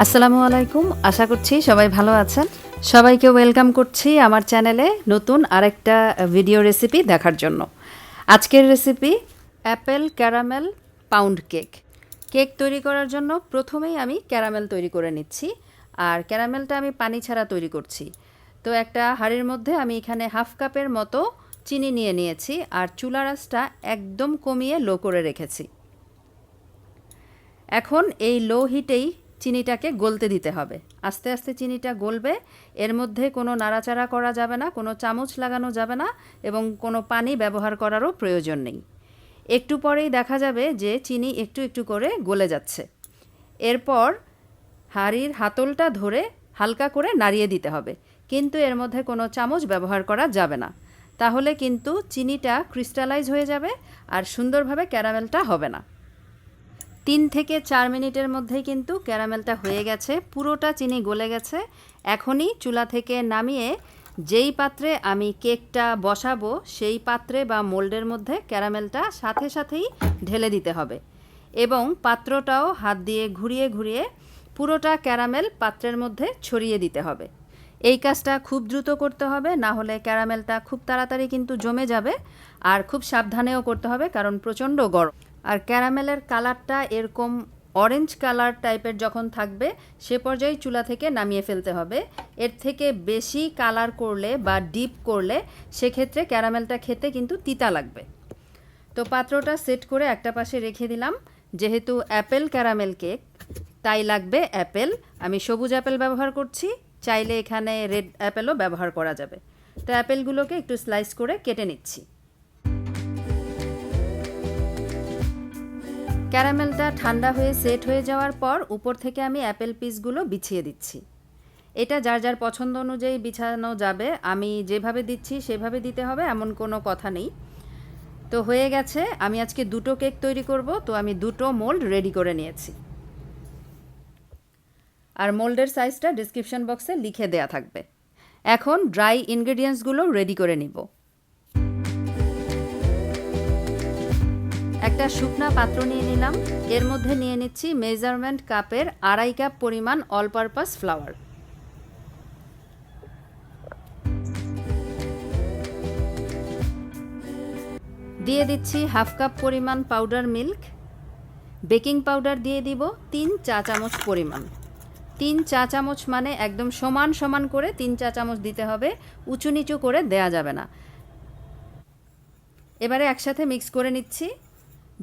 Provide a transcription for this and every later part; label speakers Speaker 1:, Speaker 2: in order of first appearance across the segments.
Speaker 1: আসসালামু আলাইকুম, আশা করছি সবাই ভালো আছেন। সবাইকে ওয়েলকাম করছি আমার চ্যানেলে নতুন আরেকটা ভিডিও রেসিপি দেখার জন্য। আজকের recipe Apple caramel pound cake. Cake তৈরি করার জন্য প্রথমেই আমি ক্যারামেল তৈরি করে নিচ্ছি, আর ক্যারামেলটা আমি পানি ছাড়া তৈরি করছি। তো একটা হাঁড়ির মধ্যে আমি এখানে হাফ কাপের মতো চিনি নিয়ে নিয়েছি, আর চুলার আঁচটা একদম কমিয়ে লো করে রেখেছি। এখন এই লো হিটেই চিনিটাকে গলতে দিতে হবে। আস্তে আস্তে চিনিটা গলবে, এর মধ্যে কোনো নাড়াচাড়া করা যাবে না, কোনো চামচ লাগানো যাবে না, এবং কোনো পানি ব্যবহার করারও প্রয়োজন নেই। একটু পরেই দেখা যাবে যে চিনি একটু একটু করে গলে যাচ্ছে। এরপর হাঁড়ির হাতলটা ধরে হালকা করে নাড়িয়ে দিতে হবে, কিন্তু এর মধ্যে কোনো চামচ ব্যবহার করা যাবে না, তাহলে কিন্তু চিনিটা ক্রিস্টালাইজ হয়ে যাবে আর সুন্দরভাবে ক্যারামেলটা হবে না। 3 থেকে 4 মিনিটের মধ্যেই কিন্তু ক্যারামেলটা হয়ে গেছে, পুরোটা চিনি গলে গেছে। এখনই চুলা থেকে নামিয়ে যেই পাত্রে আমি কেকটা বসাবো সেই পাত্রে বা মোল্ডের মধ্যে ক্যারামেলটা সাথে সাথেই ঢেলে দিতে হবে, এবং পাত্রটাও হাত দিয়ে ঘুরিয়ে ঘুরিয়ে পুরোটা ক্যারামেল পাত্রের মধ্যে ছড়িয়ে দিতে হবে। এই কাজটা খুব দ্রুত করতে হবে, না হলে ক্যারামেলটা খুব তাড়াতাড়ি কিন্তু জমে যাবে। আর খুব সাবধানেও করতে হবে, কারণ প্রচণ্ড গরম। আর ক্যারামেলের কালারটা এরকম অরেঞ্জ কালার টাইপের যখন থাকবে সে পর্যায়ে চুলা থেকে নামিয়ে ফেলতে হবে। এর থেকে বেশি কালার করলে বা ডিপ করলে সেক্ষেত্রে ক্যারামেলটা খেতে কিন্তু তিতা লাগবে। তো পাত্রটা সেট করে একটা পাশে রেখে দিলাম। যেহেতু অ্যাপেল ক্যারামেল কেক, তাই লাগবে অ্যাপেল। আমি সবুজ অ্যাপেল ব্যবহার করছি, চাইলে এখানে রেড অ্যাপেলও ব্যবহার করা যাবে। তো অ্যাপেলগুলোকে একটু স্লাইস করে কেটে নিচ্ছি। ক্যারামেলটা ঠান্ডা হয়ে সেট হয়ে যাওয়ার পর উপর থেকে আমি অ্যাপেল পিসগুলো বিছিয়ে দিচ্ছি। এটা যার যার পছন্দ অনুযায়ী বিছানো যাবে, আমি যেভাবে দিচ্ছি সেভাবে দিতে হবে এমন কোনো কথা নেই। তো হয়ে গেছে। আমি আজকে দুটো কেক তৈরি করব, তো আমি দুটো মোল্ড রেডি করে নিয়েছি, আর মোল্ডের সাইজটা ডিসক্রিপশন বক্সে লিখে দেয়া থাকবে। এখন ড্রাই ইনগ্রেডিয়েন্টসগুলো রেডি করে নিব। একটা শুকনা পাত্র নিয়ে নিলাম, এর মধ্যে নিয়ে নিচ্ছি মেজারমেন্ট কাপের 2.5 কাপ পরিমাণ অল পারপাস ফ্লাওয়ার। দিয়ে দিচ্ছি হাফ কাপ পরিমাণ পাউডার মিল্ক। বেকিং পাউডার দিয়ে দিব 3 চা চামচ পরিমাণ। 3 চা চামচ মানে একদম সমান সমান করে 3 চা চামচ দিতে হবে, উঁচু নিচু করে দেয়া যাবে না। এবারে একসাথে মিক্স করে নিচ্ছি।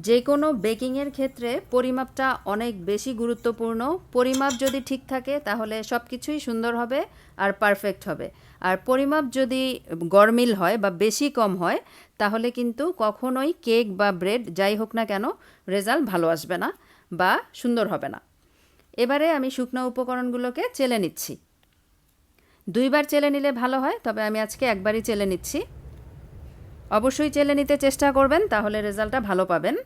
Speaker 1: যে কোনো বেকিংয়ের ক্ষেত্রে পরিমাপটা অনেক বেশি গুরুত্বপূর্ণ। পরিমাপ যদি ঠিক থাকে তাহলে সব কিছুই সুন্দর হবে আর পারফেক্ট হবে। আর পরিমাপ যদি গরমিল হয় বা বেশি কম হয় তাহলে কিন্তু কখনোই কেক বা ব্রেড যাই হোক না কেন রেজাল্ট ভালো আসবে না বা সুন্দর হবে না। এবারে আমি শুকনো উপকরণগুলোকে চেলে নিচ্ছি। 2 বার চেলে নিলে ভালো হয়, তবে আমি আজকে একবারই চেলে নিচ্ছি। অবশ্যই চেলে নিতে চেষ্টা করবেন, তাহলে রেজাল্টটা ভালো পাবেন।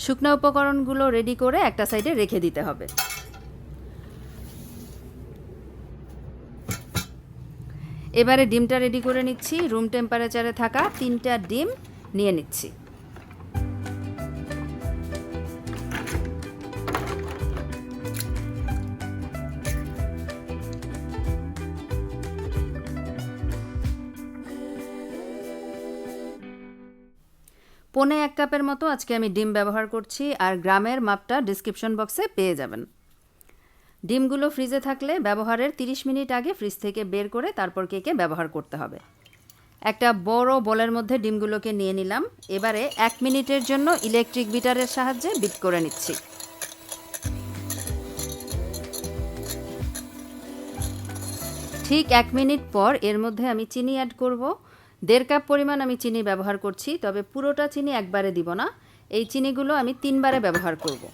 Speaker 1: শুকনো উপকরণগুলো রেডি করে একটা সাইডে রেখে দিতে হবে। এবারে ডিমটা রেডি করে নিচ্ছি। রুম টেম্পারেচারে থাকা 3টা ডিম নিয়ে নিচ্ছি। পৌনে 1 কাপের মতো আজকে আমি ডিম ব্যবহার করছি, আর গ্রামের মাপটা ডিসক্রিপশন বক্সে পেয়ে যাবেন। ডিমগুলো ফ্রিজে থাকলে ব্যবহারের 30 মিনিট আগে ফ্রিজ থেকে বের করে তারপর কেকে ব্যবহার করতে হবে। একটা বড় বোলের মধ্যে ডিমগুলোকে নিয়ে নিলাম। এবারে 1 মিনিটের জন্য ইলেকট্রিক বিটারের সাহায্যে বিট করে নিচ্ছি। ঠিক 1 মিনিট পর এর মধ্যে আমি চিনি অ্যাড করব। 1.5 কাপ পরিমাণ আমি চিনি ব্যবহার করছি, তবে পুরোটা চিনি একবারে দিব না। এই চিনিগুলো আমি 3 বারে ব্যবহার করব।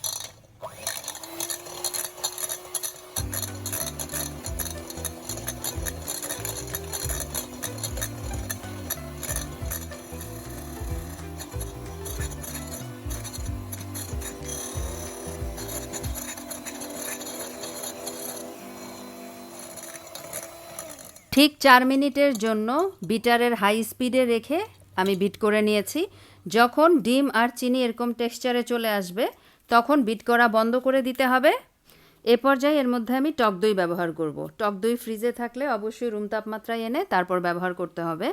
Speaker 1: ঠিক 4 মিনিটের জন্য বিটারের হাই স্পিডে রেখে আমি বিট করে নিয়েছি। যখন ডিম আর চিনি এরকম টেক্সচারে চলে আসবে তখন বিট করা বন্ধ করে দিতে হবে। এ পর্যায়ে এর মধ্যে আমি টক দই ব্যবহার করব। টক দই ফ্রিজে থাকলে অবশ্যই রুম তাপমাত্রায় এনে তারপর ব্যবহার করতে হবে।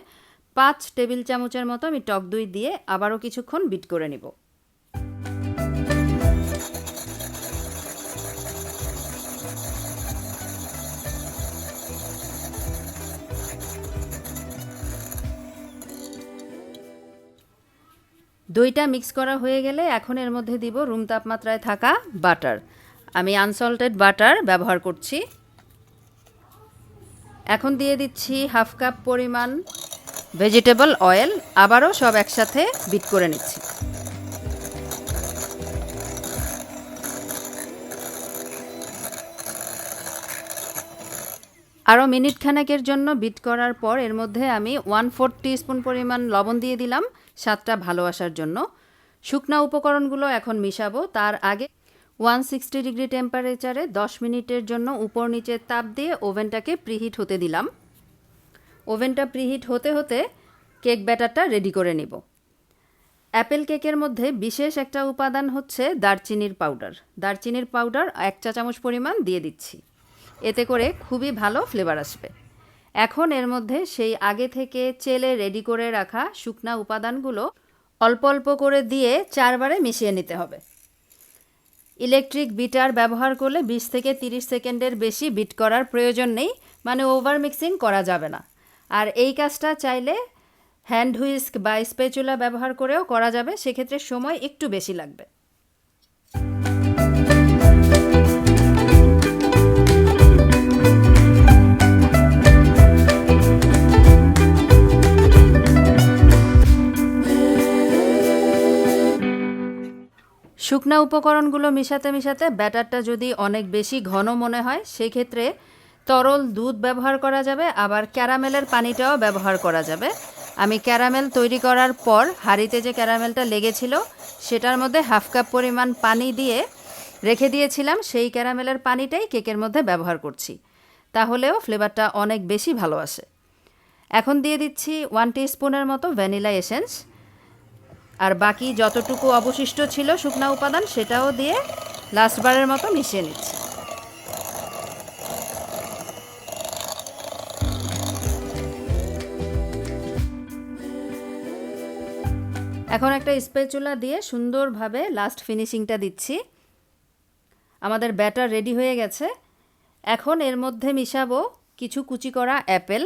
Speaker 1: 5 টেবিল চামচের মতো আমি টক দই দিয়ে আবারও কিছুক্ষণ বিট করে নিব। দইটা মিক্স করা হয়ে গেলে এখন এর মধ্যে দিব রুম তাপমাত্রায় থাকা বাটার। আমি আনসল্টেড বাটার ব্যবহার করছি। এখন দিয়ে দিচ্ছি হাফ কাপ পরিমাণ ভেজিটেবল অয়েল। আবারও সব একসাথে বিট করে নিচ্ছি। আরও মিনিট খানেকের জন্য বিট করার পর এর মধ্যে আমি 1/4 টিস্পুন পরিমাণ লবণ দিয়ে দিলাম স্বাদটা ভালো আসার জন্য। শুকনা উপকরণগুলো এখন মিশাবো। তার আগে 160 ডিগ্রি টেম্পারেচারে 10 মিনিটের জন্য উপর নিচে তাপ দিয়ে ওভেনটাকে প্রিহিট হতে দিলাম। ওভেনটা প্রিহিট হতে হতে কেক ব্যাটারটা রেডি করে নিব। অ্যাপেল কেকের মধ্যে বিশেষ একটা উপাদান হচ্ছে দারচিনির পাউডার। দারচিনির পাউডার 1 চা চামচ পরিমাণ দিয়ে দিচ্ছি। এতে করে খুবই ভালো ফ্লেভার আসবে। এখন এর মধ্যে সেই আগে থেকে চেলে রেডি করে রাখা শুকনা উপাদানগুলো অল্প অল্প করে দিয়ে 4 বারে মিশিয়ে নিতে হবে। ইলেকট্রিক বিটার ব্যবহার করলে 20 থেকে 30 সেকেন্ডের বেশি বিট করার প্রয়োজন নেই, মানে ওভার মিক্সিং করা যাবে না। আর এই কাজটা চাইলে হ্যান্ড হুইস্ক বা স্প্যাচুলা ব্যবহার করেও করা যাবে, সেক্ষেত্রে সময় একটু বেশি লাগবে। শুকনা উপকরণগুলো মিশাতে মিশাতে ব্যাটারটা যদি অনেক বেশি ঘন মনে হয় সেক্ষেত্রে তরল দুধ ব্যবহার করা যাবে, আবার ক্যারামেলের পানিটাও ব্যবহার করা যাবে। আমি ক্যারামেল তৈরি করার পর হাঁড়িতে যে ক্যারামেলটা লেগেছিল সেটার মধ্যে হাফ কাপ পরিমাণ পানি দিয়ে রেখে দিয়েছিলাম, সেই ক্যারামেলের পানিটাই কেকের মধ্যে ব্যবহার করছি, তাহলেও ফ্লেভারটা অনেক বেশি ভালো আসে। এখন দিয়ে দিচ্ছি 1 টিস্পুনের মতো ভ্যানিলা এসেন্স, আর বাকি যতটুকু অবশিষ্ট ছিল শুকনা উপাদান সেটাও দিয়ে লাস্টবারের মতো মিশিয়ে নিচ্ছি। এখন একটা স্প্যাচুলা দিয়ে সুন্দরভাবে লাস্ট ফিনিশিংটা দিচ্ছি। আমাদের ব্যাটার রেডি হয়ে গেছে। এখন এর মধ্যে মিশাবো কিছু কুচি করা অ্যাপেল।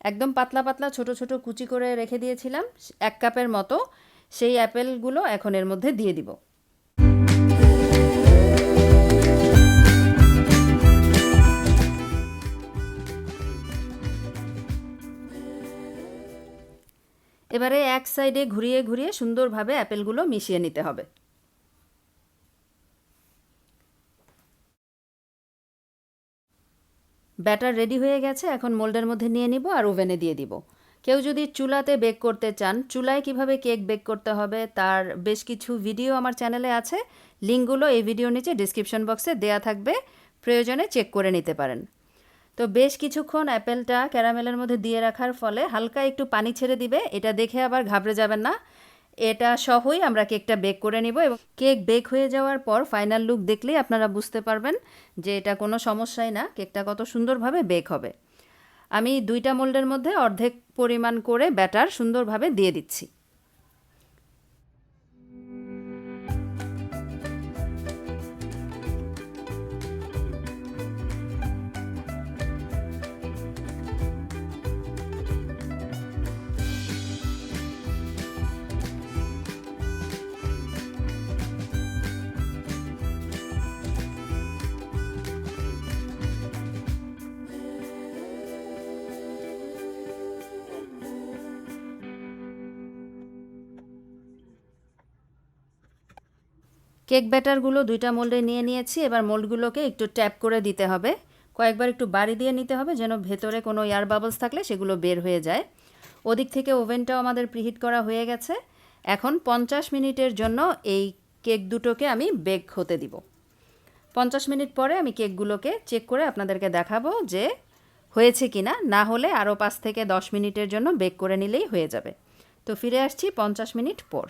Speaker 1: একদম পাতলা পাতলা ছোট ছোট কুচি করে রেখে দিয়েছিলাম 1 কাপের মতো, সেই অ্যাপেলগুলো এখন এর মধ্যে দিয়ে দিব। এবারে এক সাইডে ঘুরিয়ে ঘুরিয়ে সুন্দরভাবে অ্যাপেলগুলো মিশিয়ে নিতে হবে। ব্যাটার রেডি হয়ে গেছে। এখন মোল্ডের মধ্যে নিয়ে নিব আর ওভেনে দিয়ে দিব। কেউ যদি চুলাতে বেক করতে চান, চুলায় কিভাবে কেক বেক করতে হবে তার বেশ কিছু ভিডিও আমার চ্যানেলে আছে। লিঙ্কগুলো এই ভিডিওর নিচে ডিসক্রিপশন বক্সে দেয়া থাকবে, প্রয়োজনে চেক করে নিতে পারেন। তো বেশ কিছুক্ষণ অ্যাপেলটা ক্যারামেলের মধ্যে দিয়ে রাখার ফলে হালকা একটু পানি ছেড়ে দিবে, এটা দেখে আবার ঘাবড়ে যাবেন না। এটা সহই আমরা কেকটা বেক করে নিব এবং কেক বেক হয়ে যাওয়ার পর ফাইনাল লুক দেখলেই আপনারা বুঝতে পারবেন যে এটা কোনো সমস্যাই না, কেকটা কত সুন্দরভাবে বেক হবে। আমি 2টা মোল্ডের মধ্যে অর্ধেক পরিমাণ করে ব্যাটার সুন্দরভাবে দিয়ে দিচ্ছি। কেক ব্যাটারগুলো 2টা মোল্ডে নিয়ে নিয়েছি। এবার মোল্ডগুলোকে একটু ট্যাপ করে দিতে হবে, কয়েকবার একটু বাড়ি দিয়ে নিতে হবে যেন ভেতরে কোনো এয়ার বাবলস থাকলে সেগুলো বের হয়ে যায়। ওদিক থেকে ওভেনটাও আমাদের প্রিহিট করা হয়ে গেছে। এখন 50 মিনিটের জন্য এই কেক দুটোকে আমি বেক হতে দিব। 50 মিনিট পরে আমি কেকগুলোকে চেক করে আপনাদেরকে দেখাবো যে হয়েছে কি না, না হলে আরও 5 থেকে 10 মিনিটের জন্য বেক করে নিলেই হয়ে যাবে। তো ফিরে আসছি 50 মিনিট পর।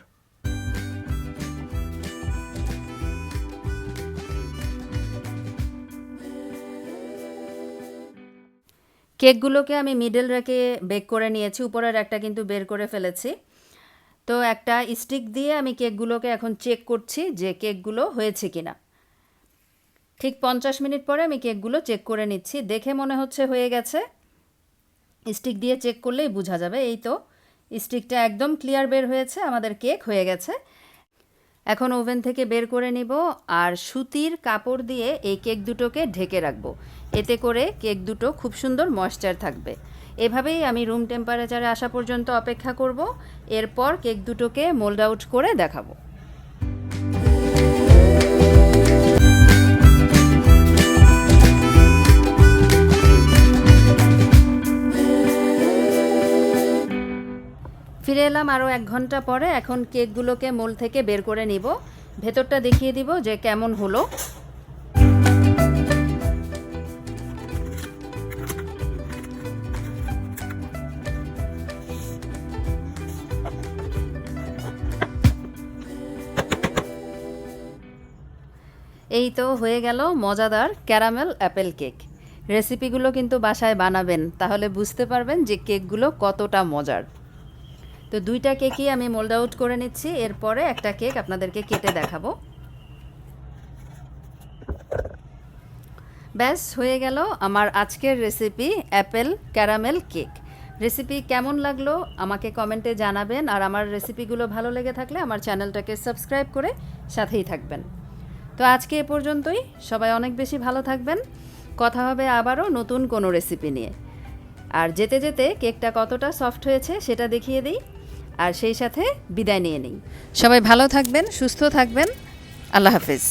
Speaker 1: কেকগুলোকে আমি মিডল রেখে বেক করে নিয়েছি, উপরের একটা কিন্তু বের করে ফেলেছি। তো একটা স্টিক দিয়ে আমি কেকগুলোকে এখন চেক করছি যে কেকগুলো হয়েছে কিনা। ঠিক 50 মিনিট পরে আমি কেকগুলো চেক করে নিচ্ছি। দেখে মনে হচ্ছে হয়ে গেছে, স্টিক দিয়ে চেক করলেই বোঝা যাবে। এই তো স্টিকটা একদম ক্লিয়ার বের হয়েছে, আমাদের কেক হয়ে গেছে। এখন ওভেন থেকে বের করে নিব আর সুতির কাপড় দিয়ে এই কেক দুটোকে ঢেকে রাখবো। এতে করে কেক দুটো খুব সুন্দর ময়েশ্চার থাকবে। এভাবেই আমি রুম টেম্পারেচারে আসা পর্যন্ত অপেক্ষা করব। এরপর কেক দুটোকে মোল্ড আউট করে দেখাবো। ফিরে এলাম আরও 1 ঘন্টা পরে। এখন কেকগুলোকে মোল্ড থেকে বের করে নিব। ভেতরটা দেখিয়ে দিব যে কেমন হলো। এই তো হয়ে গেল মজাদার ক্যারামেল অ্যাপেল কেক। রেসিপিগুলো কিন্তু বাসায় বানাবেন, তাহলে বুঝতে পারবেন যে কেকগুলো কতটা মজার। তো 2টা কেকই আমি মোল্ড আউট করে নিচ্ছি। এরপরে একটা কেক আপনাদেরকে কেটে দেখাবো। ব্যাস হয়ে গেল আমার আজকের recipe Apple caramel cake. Recipe কেমন লাগলো আমাকে কমেন্টে জানাবেন, আর আমার রেসিপিগুলো ভালো লেগে থাকলে আমার চ্যানেলটাকে সাবস্ক্রাইব করে সাথেই থাকবেন। তো আজকে এ পর্যন্তই। সবাই অনেক বেশি ভালো থাকবেন। কথা হবে আবারও নতুন কোনো রেসিপি নিয়ে। আর যেতে যেতে কেকটা কতটা সফট হয়েছে সেটা দেখিয়ে দিই, আর সেই সাথে বিদায় নিয়ে নিই। সবাই ভালো থাকবেন, সুস্থ থাকবেন। আল্লাহ হাফেজ।